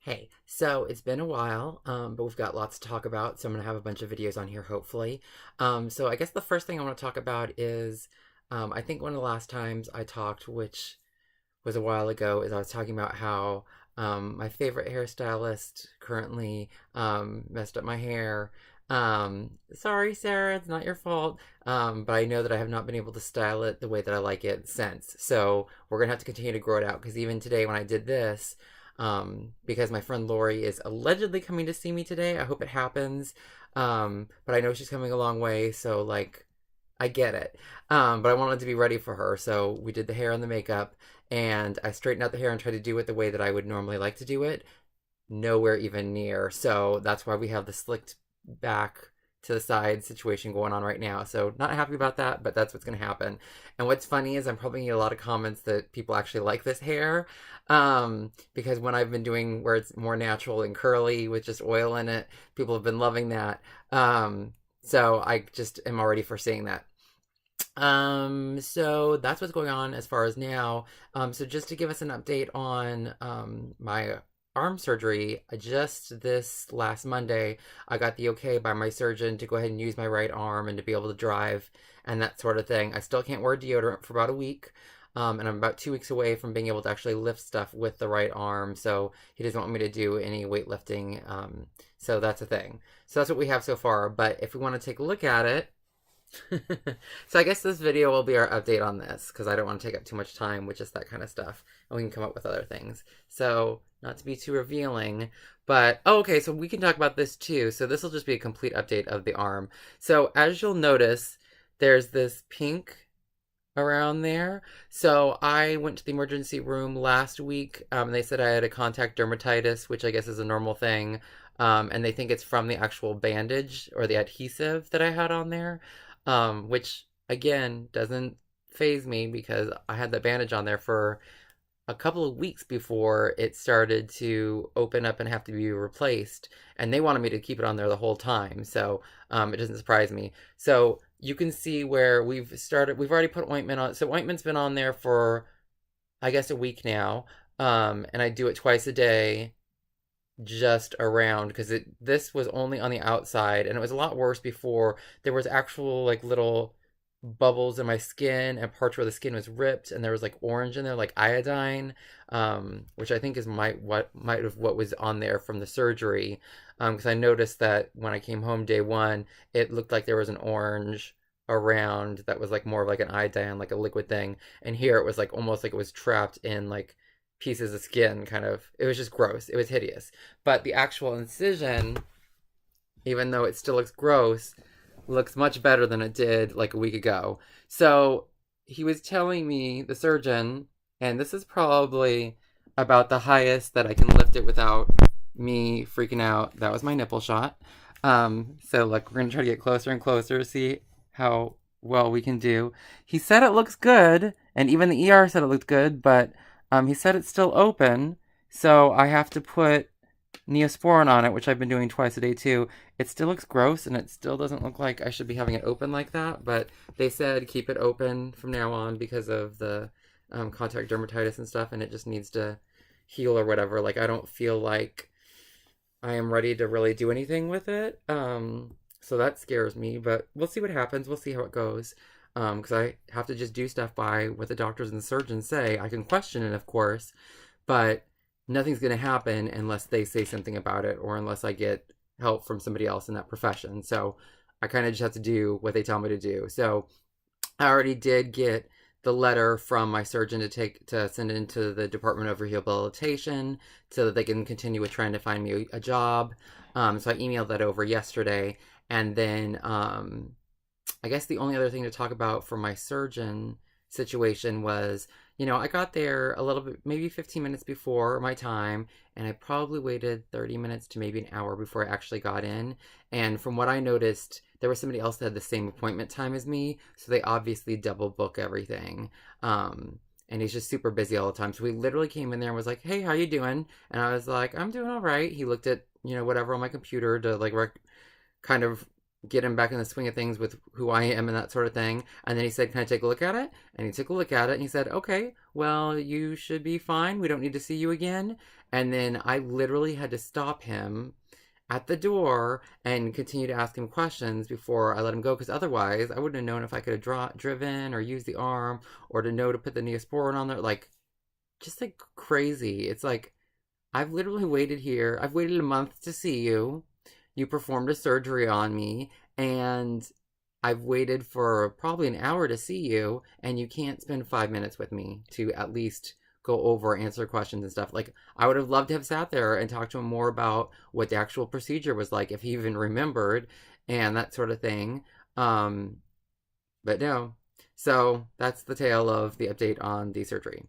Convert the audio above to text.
Hey, so it's been a while, but we've got lots to talk about, so I'm gonna have a bunch of videos on here, hopefully. So I guess the first thing I want to talk about is, I think one of the last times I talked, which was a while ago, is I was talking about how my favorite hairstylist currently messed up my hair. Sorry, Sarah, it's not your fault. But I know that I have not been able to style it the way that I like it since. So we're gonna have to continue to grow it out because even today when I did this, because my friend Lori is allegedly coming to see me today. I hope it happens. But I know she's coming a long way, so like I get it. But I wanted to be ready for her, so we did the hair and the makeup, and I straightened out the hair and tried to do it the way that I would normally like to do it. Nowhere even near. So that's why we have the slicked back to the side situation going on right now. So not happy about that, but that's what's going to happen. And what's funny is I'm probably getting a lot of comments that people actually like this hair. Because when I've been doing where it's more natural and curly with just oil in it, people have been loving that. So I just am already foreseeing that. So that's what's going on as far as now. So just to give us an update on my arm surgery, just this last Monday, I got the okay by my surgeon to go ahead and use my right arm and to be able to drive and that sort of thing. I still can't wear deodorant for about a week. And I'm about 2 weeks away from being able to actually lift stuff with the right arm. So he doesn't want me to do any weightlifting. So that's a thing. So that's what we have so far. But if we want to take a look at it, so I guess this video will be our update on this because I don't want to take up too much time with just that kind of stuff, and we can come up with other things. So not to be too revealing, but oh, okay, so we can talk about this too. So this will just be a complete update of the arm. So as you'll notice, there's this pink around there. So I went to the emergency room last week. They said I had a contact dermatitis, which I guess is a normal thing. And they think it's from the actual bandage or the adhesive that I had on there, which again doesn't phase me because I had the bandage on there for a couple of weeks before it started to open up and have to be replaced. And they wanted me to keep it on there the whole time. So it doesn't surprise me. So you can see where we've already put ointment on. So ointment's been on there for, I guess, a week now. And I do it twice a day just around because this was only on the outside and it was a lot worse before. There was actual like little bubbles in my skin and parts where the skin was ripped and there was like orange in there, like iodine, which I think is what was on there from the surgery, because I noticed that when I came home day one it looked like there was an orange around that was like more of like an iodine, like a liquid thing, and here it was like almost like it was trapped in like pieces of skin, kind of. It was just gross. It was hideous. But the actual incision, even though it still looks gross, looks much better than it did like a week ago. So he was telling me, the surgeon, and this is probably about the highest that I can lift it without me freaking out. That was my nipple shot. So like we're gonna try to get closer and closer to see how well we can do. He said it looks good, and even the ER said it looked good, but he said it's still open, so I have to put Neosporin on it, which I've been doing twice a day too. It still looks gross, and it still doesn't look like I should be having it open like that, but they said keep it open from now on because of the contact dermatitis and stuff, and it just needs to heal or whatever. Like, I don't feel like I am ready to really do anything with it, so that scares me, but we'll see what happens. We'll see how it goes. Because I have to just do stuff by what the doctors and the surgeons say. I can question it, of course, but nothing's going to happen unless they say something about it or unless I get help from somebody else in that profession. So I kind of just have to do what they tell me to do. So I already did get the letter from my surgeon to send it into the Department of Rehabilitation so that they can continue with trying to find me a job. So I emailed that over yesterday, and then I guess the only other thing to talk about for my surgeon situation was, I got there a little bit, maybe 15 minutes before my time, and I probably waited 30 minutes to maybe an hour before I actually got in. And from what I noticed, there was somebody else that had the same appointment time as me, so they obviously double book everything. And he's just super busy all the time. So he literally came in there and was like, "Hey, how you doing?" And I was like, "I'm doing all right." He looked at, whatever on my computer to like kind of get him back in the swing of things with who I am and that sort of thing. And then he said, "Can I take a look at it?" And he took a look at it and he said, "Okay, well, you should be fine. We don't need to see you again." And then I literally had to stop him at the door and continue to ask him questions before I let him go, because otherwise I wouldn't have known if I could have driven or used the arm or to know to put the Neosporin on there. Like, just like crazy. It's like, I've literally waited here. I've waited a month to see you. You performed a surgery on me, and I've waited for probably an hour to see you, and you can't spend 5 minutes with me to at least go over, answer questions and stuff. Like, I would have loved to have sat there and talked to him more about what the actual procedure was like, if he even remembered, and that sort of thing. But no. So that's the tale of the update on the surgery.